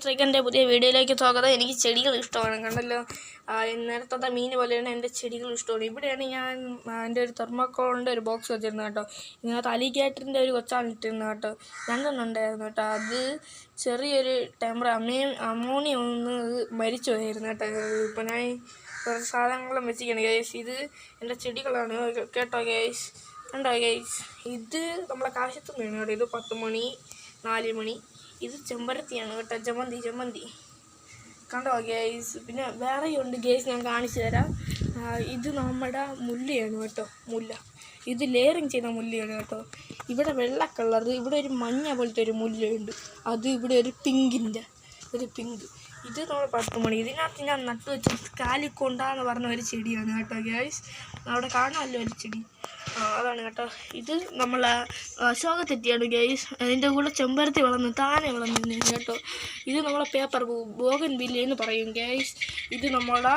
ഓട്ടോസ്ട്രൈക്കറിൻ്റെ പുതിയ വീഡിയോയിലേക്ക് സ്വാഗതം. എനിക്ക് ചെടികൾ ഇഷ്ടമാണ്, കണ്ടല്ലോ. നേരത്തെ മീൻ പോലെയാണ് എൻ്റെ ചെടികൾ ഇഷ്ടമാണ്. ഇവിടെയാണ് ഞാൻ എൻ്റെ ഒരു തെർമോക്കോളിൻ്റെ ഒരു ബോക്സ് വെച്ചിരുന്നത് കേട്ടോ. ഇതിനകത്ത് അലിഗേറ്ററിൻ്റെ ഒരു കൊച്ചാണ് ഇട്ടിരുന്നത് കേട്ടോ. 2 എണ്ണം ഉണ്ടായിരുന്നു കേട്ടോ. അത് ചെറിയൊരു അമോണിയ ഒന്ന് മരിച്ചു പോയിരുന്നു കേട്ടോ. ഇപ്പം ഞാൻ കുറച്ച് സാധനങ്ങളും വെച്ചിരിക്കുകയാണ് ഗൈസ്. ഇത് എൻ്റെ ചെടികളാണ് കേട്ടോ ഗൈസ്. കണ്ടോ ഗൈസ്, ഇത് നമ്മളെ കാശത്തുനിന്നാണ് കേട്ടോ. ഇത് 10 മണി 4 മണി. ഇത് ചെമ്പരത്തിയാണ് കേട്ടോ, ജമന്തി കണ്ടോ ഗേസ്. പിന്നെ വേറെയുണ്ട് ഗേസ്, ഞാൻ കാണിച്ചു തരാം. ഇത് നമ്മുടെ മുല്ലയാണ് കേട്ടോ, മുല്ല. ഇത് ലെയറിങ് ചെയ്ത മുല്ലയാണ് കേട്ടോ. ഇവിടെ വെള്ള കളർ, ഇവിടെ ഒരു മഞ്ഞ പോലത്തെ ഒരു മുല്ലയുണ്ട്. അത് ഇവിടെ ഒരു പിങ്ക്. ഇത് നമ്മൾ 10 മണി. ഇതിനകത്ത് ഞാൻ നട്ടു വെച്ച കാലിക്കൊണ്ടാന്ന് പറഞ്ഞ ഒരു ചെടിയാണ് കേട്ടോ ഗേസ്. അവിടെ കാണാമല്ലോ ഒരു ചെടി, അതാണ് കേട്ടോ. ഇത് നമ്മളെ അശോകത്തെറ്റിയാണ് ഗേസ്. അതിൻ്റെ കൂടെ ചെമ്പരത്തി താനെ വളർന്നു കേട്ടോ. ഇത് നമ്മളെ പേപ്പർ ബോഗൺവില്ല എന്ന് പറയും ഗേസ്. ഇത് നമ്മളെ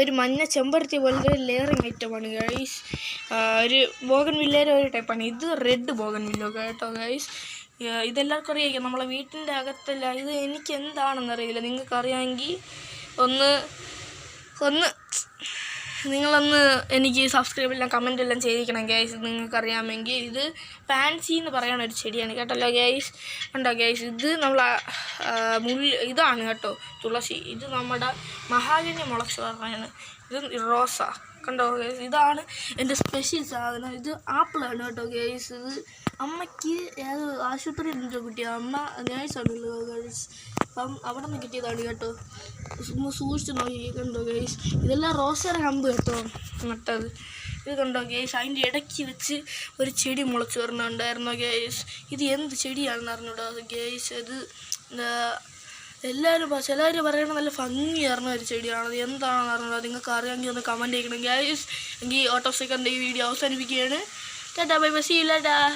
ഒരു മഞ്ഞ ചെമ്പരത്തി പോലത്തെ ഒരു ലെയറിങ് ഐറ്റമാണ് ഗൈസ്. ഒരു ബോഗൺവില്ലയുടെ ഒരു ടൈപ്പാണ്. ഇത് റെഡ് ബോഗൺവില്ല കേട്ടോ ഗൈസ്. ഇതെല്ലാവർക്കും അറിയാം, നമ്മളെ വീട്ടിൻ്റെ അകത്തല്ല. ഇത് എനിക്ക് എന്താണെന്നറിയില്ല. നിങ്ങൾക്കറിയാമെങ്കിൽ നിങ്ങളൊന്ന് എനിക്ക് സബ്സ്ക്രൈബെല്ലാം കമൻറ്റെല്ലാം ചെയ്യിക്കണം ഗൈസ്, നിങ്ങൾക്കറിയാമെങ്കിൽ. ഇത് ഫാൻസി എന്ന് പറയുന്ന ഒരു ചെടിയാണ് കേട്ടല്ലോ ഗൈസ്. കണ്ടോ ഗൈസ്, ഇത് നമ്മളെ ഇതാണ് കേട്ടോ, തുളസി. ഇത് നമ്മുടെ മഹാഗണി മുളച്ചതാണ്. ഇത് റോസ കണ്ടോ ഗൈസ്. ഇതാണ് എൻ്റെ സ്പെഷ്യൽ സാധനം. ഇത് ആപ്പിളാണ് കേട്ടോ ഗൈസ്. ഇത് അമ്മയ്ക്ക് ഏത് ആശുപത്രിയിൽ നിന്നോ കിട്ടിയ, അമ്മ നേഴ്സാണല്ലോ ഗൈസ്. അപ്പം അവിടെ നിന്ന് കിട്ടിയതാണ് കേട്ടോ. ഒന്ന് സൂക്ഷിച്ച് നോക്കി കണ്ടോ ഗൈസ്. ഇതെല്ലാം റോസയുടെ കമ്പ് കേട്ടോ നട്ടത്. ഇത് കണ്ടോ ഗൈസ്, അതിൻ്റെ ഇടയ്ക്ക് വെച്ച് ഒരു ചെടി മുളച്ച് വരണുണ്ടായിരുന്നോ ഗൈസ്. ഇത് എന്ത് ചെടിയാണെന്ന് അറിഞ്ഞൂടാ ഗൈസ്. ഇത് ചിലർ പറയണ നല്ല ഭംഗിയായിരുന്ന ഒരു ചെടിയാണ്. എന്താണെന്ന് അറിഞ്ഞൂടാ. നിങ്ങൾക്ക് അറിയാമെങ്കിൽ ഒന്ന് കമൻറ്റ് ചെയ്യണം ഗൈസ്. എങ്കിൽ ഓട്ടോസ്ട്രൈക്കറിൻ്റെ ഈ വീഡിയോ അവസാനിപ്പിക്കുകയാണ്. Tata bye bye, see you later.